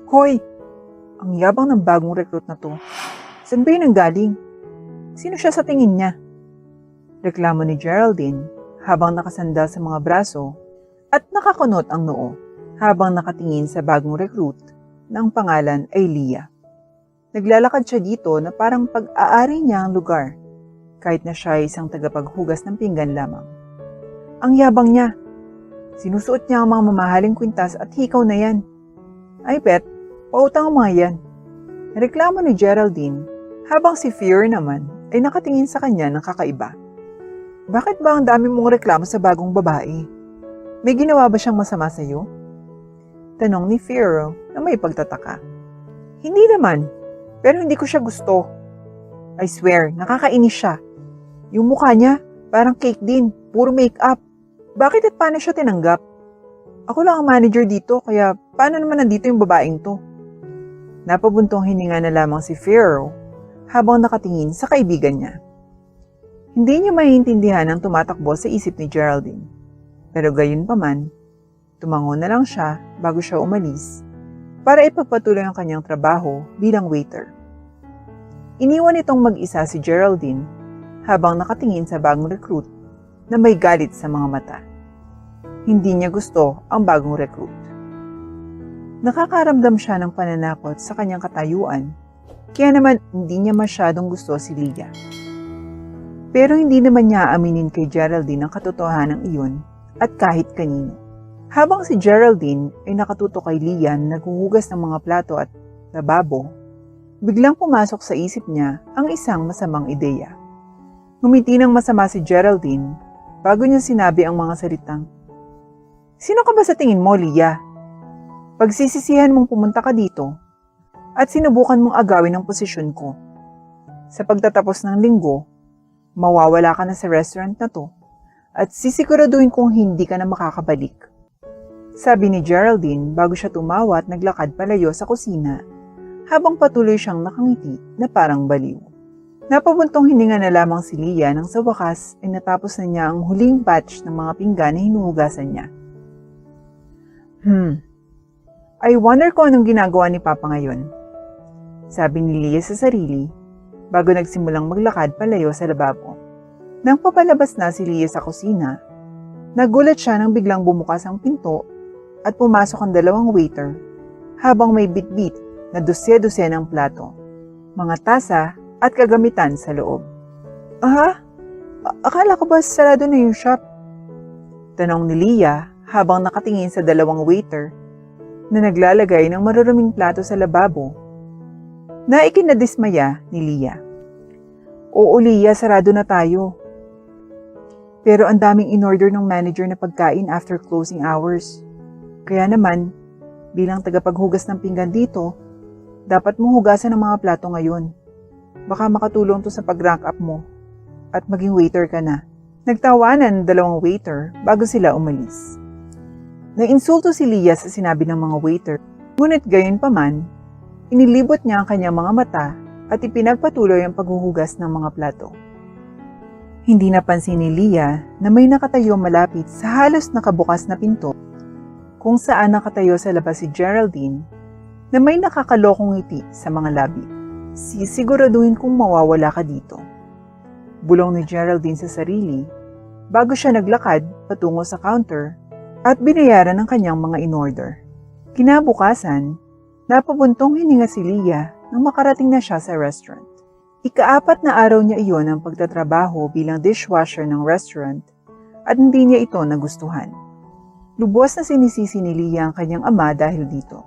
Hoy! Ang yabang ng bagong recruit na to. Saan ba yun nanggaling? Sino siya sa tingin niya? Reklamo ni Geraldine habang nakasandal sa mga braso at nakakunot ang noo habang nakatingin sa bagong recruit na ang pangalan ay Leah. Naglalakad siya dito na parang pag-aari niya ang lugar kahit na siya ay isang tagapaghugas ng pinggan lamang. Ang yabang niya. Sinusuot niya ang mga mamahaling kwintas at hikaw na yan. Ay bet, pautang ang mga yan. Reklamo ni Geraldine habang si Fear naman ay nakatingin sa kanya ng kakaiba. Bakit ba ang dami mong reklamo sa bagong babae? May ginawa ba siyang masama sa iyo? Tanong ni Fear na may pagtataka. Hindi naman, pero hindi ko siya gusto. I swear, nakakainis siya. Yung mukha niya, parang cake din, puro makeup. Bakit at paano siya tinanggap? Ako lang ang manager dito, kaya paano naman nandito yung babaeng to? Napabuntong hininga na lamang si Pharaoh habang nakatingin sa kaibigan niya. Hindi niya maiintindihan ang tumatakbo sa isip ni Geraldine. Pero gayon pa man, tumango na lang siya bago siya umalis para ipagpatuloy ang kanyang trabaho bilang waiter. Iniwan itong mag-isa si Geraldine habang nakatingin sa bagong recruit na may galit sa mga mata. Hindi niya gusto ang bagong recruit. Nakakaramdam siya ng pananakot sa kanyang katayuan, kaya naman hindi niya masyadong gusto si Leah. Pero hindi naman niya aminin kay Geraldine ang katotohanan iyon at kahit kanino. Habang si Geraldine ay nakatutok kay Leah na naghuhugas ng mga plato at lababo, biglang pumasok sa isip niya ang isang masamang ideya. Ngumiti ng masama si Geraldine bago niya sinabi ang mga salitang, "Sino ka ba sa tingin mo, Leah? Pagsisisihan mong pumunta ka dito at sinubukan mong agawin ang posisyon ko. Sa pagtatapos ng linggo, mawawala ka na sa restaurant na to at sisiguraduhin kong hindi ka na makakabalik." Sabi ni Geraldine bago siya tumawa at naglakad palayo sa kusina habang patuloy siyang nakangiti na parang baliw. Napabuntong hininga na lamang si Leah nang sa wakas ay natapos na niya ang huling batch ng mga pinggan na hinuhugasan niya. I wonder kung anong ginagawa ni Papa ngayon. Sabi ni Leah sa sarili bago nagsimulang maglakad palayo sa lababo. Nang papalabas na si Leah sa kusina, nagulat siya nang biglang bumukas ang pinto at pumasok ang dalawang waiter habang may bit-bit na dosye-dosye ng plato, mga tasa at kagamitan sa loob. Akala ko ba sarado na yung shop? Tanong ni Leah habang nakatingin sa dalawang waiter na naglalagay ng maruruming plato sa lababo na ikinadismaya ni Leah. Oo, Leah, sarado na tayo. Pero ang daming in-order ng manager na pagkain after closing hours. Kaya naman, bilang tagapaghugas ng pinggan dito, dapat mong hugasan ang mga plato ngayon. Baka makatulong to sa pag-rank up mo at maging waiter ka na. Nagtawanan ng dalawang waiter bago sila umalis. Nainsulto si Leah sa sinabi ng mga waiter, ngunit gayon pa man, inilibot niya ang kanyang mga mata at ipinagpatuloy ang paghuhugas ng mga plato. Hindi napansin ni Leah na may nakatayo malapit sa halos nakabukas na pinto kung saan nakatayo sa labas si Geraldine na may nakakalokong ngiti sa mga labi. Sisiguraduhin kong mawawala ka dito. Bulong ni Geraldine sa sarili bago siya naglakad patungo sa counter at binayaran ang kanyang mga in-order. Kinabukasan, napabuntong hininga si Leah nang makarating na siya sa restaurant. Ika-4 na araw niya iyon ang pagtatrabaho bilang dishwasher ng restaurant at hindi niya ito nagustuhan. Lubos na sinisisi ni Leah ang kanyang ama dahil dito.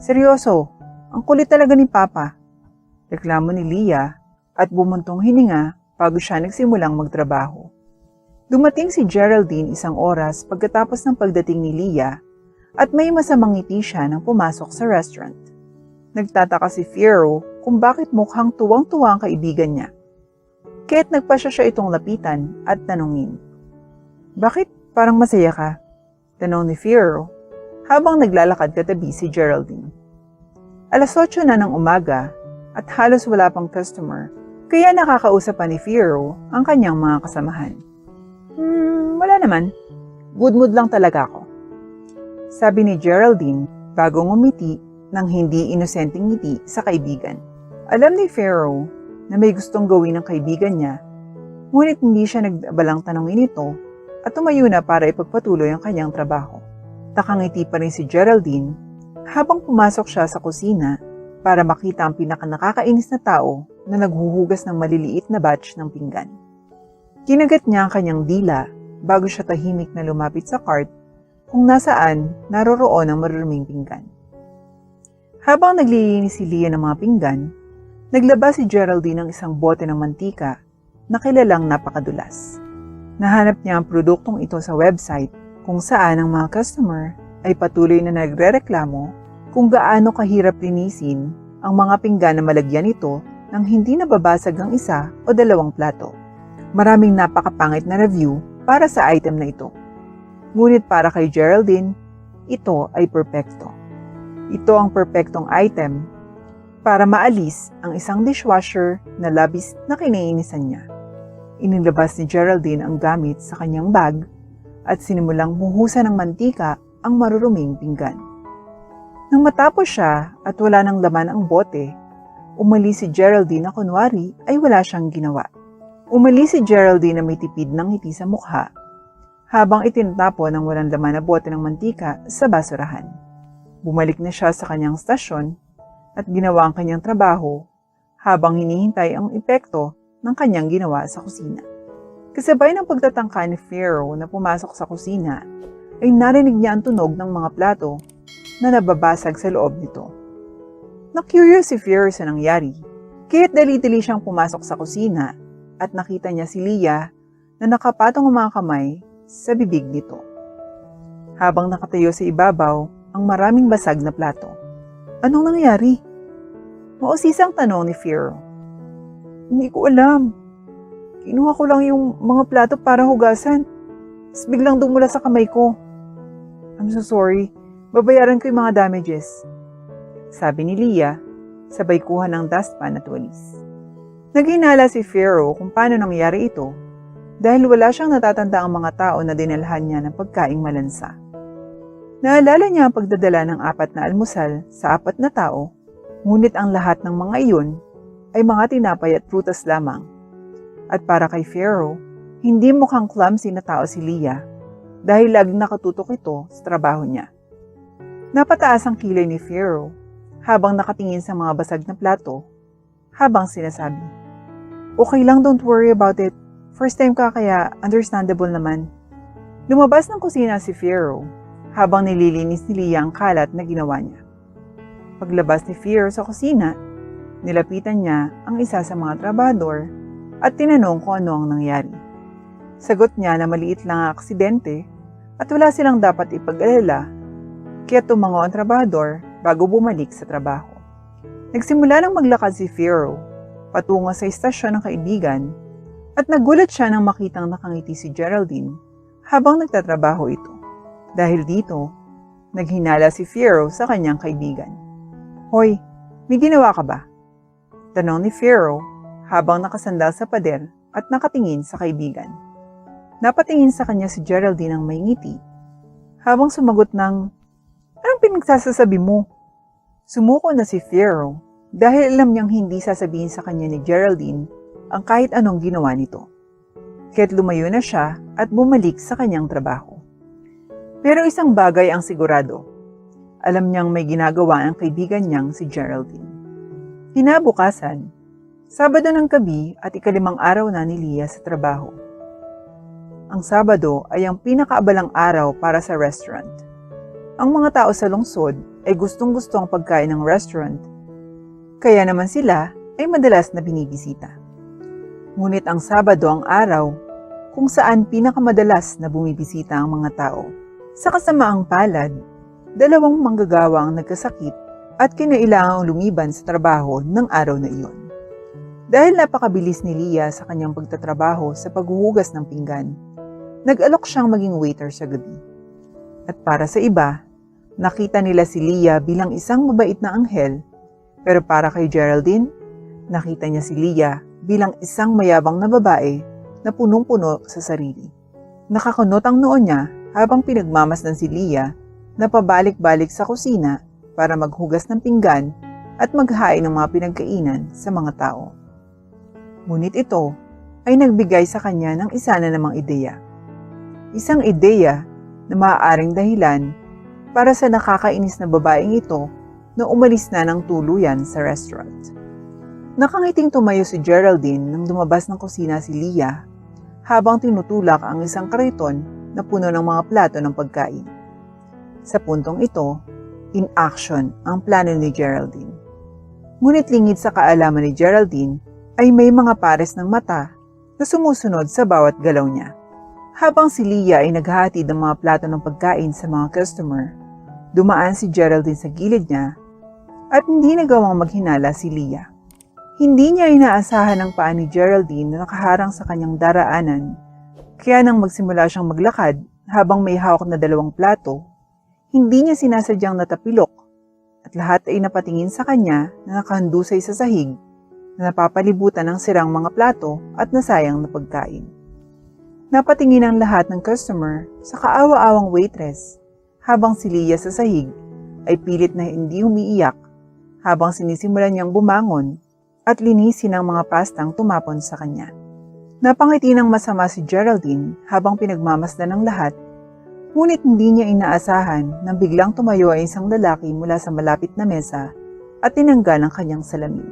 Seryoso, ang kulit talaga ni Papa. Reklamo ni Leah at bumuntong hininga bago siya nagsimulang magtrabaho. Dumating si Geraldine isang oras pagkatapos ng pagdating ni Leah at may masamang ngiti siya nang pumasok sa restaurant. Nagtataka si Pharaoh kung bakit mukhang tuwang-tuwa ang kaibigan niya. Kaya't nagpasya siya itong lapitan at tanungin. "Bakit parang masaya ka?" Tanong ni Pharaoh habang naglalakad katabi si Geraldine. 8:00 na ng umaga at halos wala pang customer Kaya nakakausap pa ni Fiyero ang kanyang mga kasamahan. Wala naman. Good mood lang talaga ako. Sabi ni Geraldine bago ngumiti ng hindi inosenteng ngiti sa kaibigan. Alam ni Fiyero na may gustong gawin ng kaibigan niya, ngunit hindi siya nagbalang tanongin ito at tumayo na para ipagpatuloy ang kanyang trabaho. Nakangiti pa rin si Geraldine habang pumasok siya sa kusina para makita ang pinakanakakainis na tao na naghuhugas ng maliliit na batch ng pinggan. Kinagat niya ang kanyang dila bago siya tahimik na lumapit sa cart kung nasaan naroroon ang maruruming pinggan. Habang naglilinis si Leah ng mga pinggan, naglabas si Geraldine ng isang bote ng mantika na kilalang napakadulas. Nahanap niya ang produktong ito sa website kung saan ang mga customer ay patuloy na nagrereklamo kung gaano kahirap linisin ang mga pinggan na malagyan ito nang hindi nababasag ang isa o dalawang plato. Maraming napakapangit na review para sa item na ito. Ngunit para kay Geraldine, ito ay perpekto. Ito ang perpektong item para maalis ang isang dishwasher na labis na kinainisan niya. Inilabas ni Geraldine ang gamit sa kanyang bag at sinimulang buhusan ng mantika ang maruruming pinggan. Nang matapos siya at wala nang laman ang bote, umalis si Geraldine na kunwari ay wala siyang ginawa. Umalis si Geraldine na may tipid ng ngiti sa mukha habang itinatapon ang walang laman na bote ng mantika sa basurahan. Bumalik na siya sa kanyang stasyon at ginawa ang kanyang trabaho habang hinihintay ang epekto ng kanyang ginawa sa kusina. Kasabay ng pagtatangka ni Fiyero na pumasok sa kusina, ay narinig niya ang tunog ng mga plato na nababasag sa loob nito. Na-curious si Fiyero sa nangyari, kaya't dali-dali siyang pumasok sa kusina at nakita niya si Leah na nakapatong ang mga kamay sa bibig nito. Habang nakatayo sa ibabaw ang maraming basag na plato. Anong nangyari? Mausisang tanong ni Fiyero. Hindi ko alam. Kinuha ko lang yung mga plato para hugasan. Tapos biglang dumula sa kamay ko. I'm so sorry. Babayaran ko yung mga damages. Sabi ni Leah, sabay kuha ng dustpan at walis. Naghinala si Fiyero kung paano nangyari ito dahil wala siyang natatanda ang mga tao na dinalhan niya ng pagkaing malansa. Naalala niya ang pagdadala ng 4 na almusal sa 4 na tao, ngunit ang lahat ng mga iyon ay mga tinapay at prutas lamang. At para kay Fiyero, hindi mukhang clumsy na tao si Leah dahil laging nakatutok ito sa trabaho niya. Napataas ang kilay ni Fiyero habang nakatingin sa mga basag na plato habang sinasabi, "Okay lang, don't worry about it. First time ka kaya understandable naman." Lumabas ng kusina si Fiyero habang nililinis ni Leah ang kalat na ginawa niya. Paglabas ni Fiyero sa kusina, nilapitan niya ang isa sa mga trabador at tinanong kung ano ang nangyari. Sagot niya na maliit lang ang aksidente at wala silang dapat ipag-alala, kaya tumango ang trabador bago bumalik sa trabaho. Nagsimula nang maglakad si Fiyero patungo sa istasyon ng kaibigan at nagulat siya nang makitang nakangiti si Geraldine habang nagtatrabaho ito. Dahil dito, naghinala si Fiyero sa kanyang kaibigan. "Hoy, may ginawa ka ba?" Tanong ni Fiyero habang nakasandal sa pader at nakatingin sa kaibigan. Napatingin sa kanya si Geraldine ng may ngiti habang sumagot ng, "Anong pinagsasasabi mo?" Sumuko na si Fiyero dahil alam niyang hindi sasabihin sa kanya ni Geraldine ang kahit anong ginawa nito. Kaya't lumayo na siya at bumalik sa kanyang trabaho. Pero isang bagay ang sigurado. Alam niyang may ginagawa ang kaibigan niyang si Geraldine. Kinabukasan, Sabado ng gabi at 5 araw na ni Leah sa trabaho. Ang Sabado ay ang pinakaabalang araw para sa restaurant. Ang mga tao sa lungsod ay gustong-gusto ang pagkain ng restaurant, kaya naman sila ay madalas na binibisita. Ngunit ang Sabado ang araw kung saan pinakamadalas na bumibisita ang mga tao. Sa kasamaang palad, 2 manggagawa ang nagkasakit at kinailangang lumiban sa trabaho ng araw na iyon. Dahil napakabilis ni Leah sa kanyang pagtatrabaho sa paghuhugas ng pinggan, nag-alok siyang maging waiter sa gabi. At para sa iba, nakita nila si Leah bilang isang mabait na anghel, pero para kay Geraldine, nakita niya si Leah bilang isang mayabang na babae na punong-puno sa sarili. Nakakunot ang noo niya habang pinagmamasdan si Leah na pabalik-balik sa kusina para maghugas ng pinggan at maghain ng mga pinagkainan sa mga tao. Ngunit ito ay nagbigay sa kanya ng isa na namang ideya. Isang ideya na maaaring dahilan para sa nakakainis na babaeng ito na umalis na ng tuluyan sa restaurant. Nakangiting tumayo si Geraldine nang lumabas ng kusina si Leah habang tinutulak ang isang kariton na puno ng mga plato ng pagkain. Sa puntong ito, in action ang plano ni Geraldine. Ngunit lingid sa kaalaman ni Geraldine ay may mga pares ng mata na sumusunod sa bawat galaw niya. Habang si Leah ay naghahatid ng mga plato ng pagkain sa mga customer, dumaan si Geraldine sa gilid niya at hindi nagawang maghinala si Leah. Hindi niya inaasahan ang paa ni Geraldine na nakaharang sa kanyang daraanan, kaya nang magsimula siyang maglakad habang may hawak na 2 plato, hindi niya sinasadyang natapilok at lahat ay napatingin sa kanya na nakahandusay sa sahig na napapalibutan ng sirang mga plato at nasayang na pagkain. Napatingin ang lahat ng customer sa kaawa-awang waitress habang si Leah sa sahig ay pilit na hindi umiiyak habang sinisimulan niyang bumangon at linisin ang mga pastang tumapon sa kanya. Napangiti ng masama si Geraldine habang pinagmamasdan ng lahat, ngunit hindi niya inaasahan nang biglang tumayo ay isang lalaki mula sa malapit na mesa at tinanggal ang kanyang salamin.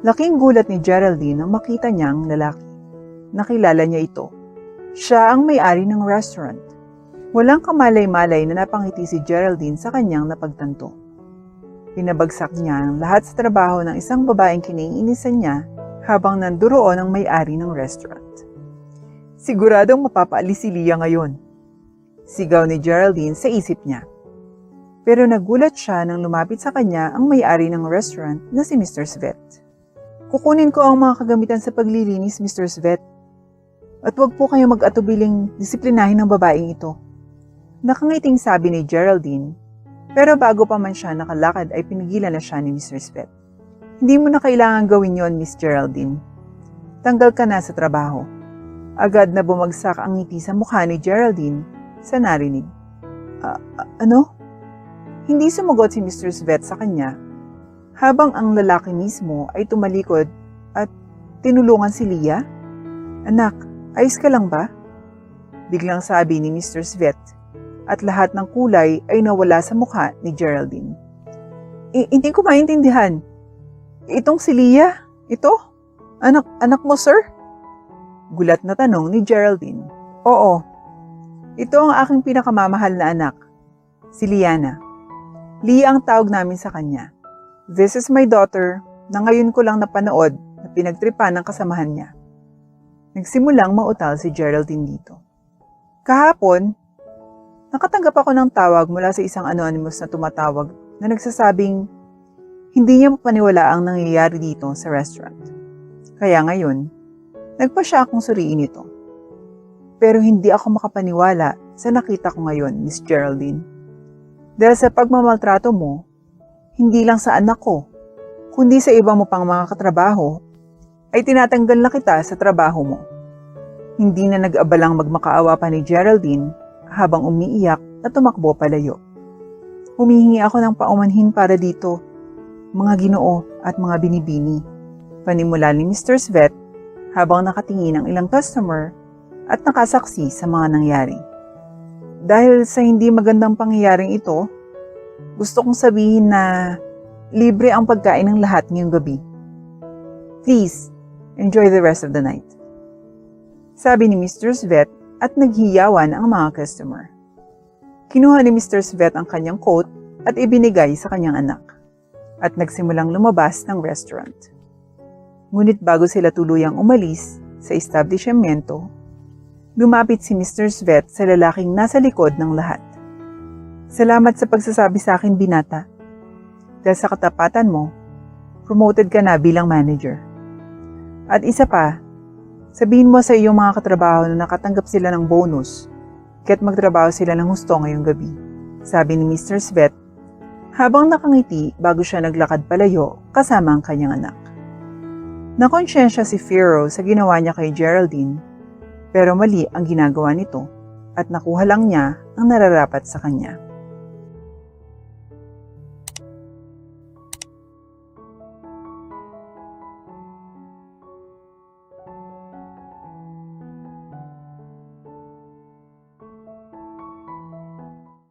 Laking gulat ni Geraldine nang makita niya ang lalaki. Nakilala niya ito. Siya ang may-ari ng restaurant. Walang kamalay-malay na napangiti si Geraldine sa kanyang napagtanto. Pinabagsak niya ang lahat sa trabaho ng isang babaeng kiniinisan niya habang nanduroon ang may-ari ng restaurant. Siguradong mapapaalis si Leah ngayon, sigaw ni Geraldine sa isip niya. Pero nagulat siya nang lumapit sa kanya ang may-ari ng restaurant na si Mr. Svet. Kukunin ko ang mga kagamitan sa paglilinis, Mr. Svet. At huwag po kayo mag-atubiling disiplinahin ng babaeng ito. Nakangiting sabi ni Geraldine, pero bago pa man siya nakalakad ay pinigilan na siya ni Mr. Svet. Hindi mo na kailangan gawin yon, Miss Geraldine. Tanggal ka na sa trabaho. Agad na bumagsak ang ngiti sa mukha ni Geraldine sa narinig. Ano? Hindi sumagot si Mr. Svet sa kanya, habang ang lalaki mismo ay tumalikod at tinulungan si Leah. Anak, ayos ka lang ba? Biglang sabi ni Mr. Svet at lahat ng kulay ay nawala sa mukha ni Geraldine. Hindi ko maintindihan. Itong si Leah? Ito? Anak mo, sir? Gulat na tanong ni Geraldine. Oo. Ito ang aking pinakamamahal na anak, si Liana. Leah ang tawag namin sa kanya. This is my daughter na ngayon ko lang napanood na pinagtripan ng kasamahan niya. Nagsimulang mautal si Geraldine dito. Kahapon, nakatanggap ako ng tawag mula sa isang anonymous na tumatawag na nagsasabing hindi niya mapaniwala ang nangyayari dito sa restaurant. Kaya ngayon, nagpa siya akong suriin ito. Pero hindi ako makapaniwala sa nakita ko ngayon, Miss Geraldine. Dahil sa pagmamaltrato mo, hindi lang sa anak ko, kundi sa iba mo pang mga katrabaho, ay tinatanggal na kita sa trabaho mo. Hindi na nag-abalang magmakaawa pa ni Geraldine habang umiiyak at tumakbo palayo. Humihingi ako ng paumanhin para dito, mga ginoo at mga binibini. Panimula ni Mr. Svet habang nakatingin ang ilang customer at nakasaksi sa mga nangyari. Dahil sa hindi magandang pangyayaring ito, gusto kong sabihin na libre ang pagkain ng lahat ngayong gabi. Please, enjoy the rest of the night. Sabi ni Mr. Svet at naghiyawan ang mga customer. Kinuha ni Mr. Svet ang kanyang coat at ibinigay sa kanyang anak at nagsimulang lumabas ng restaurant. Ngunit bago sila tuluyang umalis sa establishmento, lumapit si Mr. Svet sa lalaking nasa likod ng lahat. Salamat sa pagsasabi sa akin, binata. Dahil sa katapatan mo, promoted ka na bilang manager. At isa pa, sabihin mo sa iyong mga katrabaho na nakatanggap sila ng bonus kaya't magtrabaho sila ng husto ngayong gabi, sabi ni Mr. Svet habang nakangiti bago siya naglakad palayo kasama ang kanyang anak. Nakonsyensya si Firo sa ginawa niya kay Geraldine, pero mali ang ginagawa nito at nakuha lang niya ang nararapat sa kanya.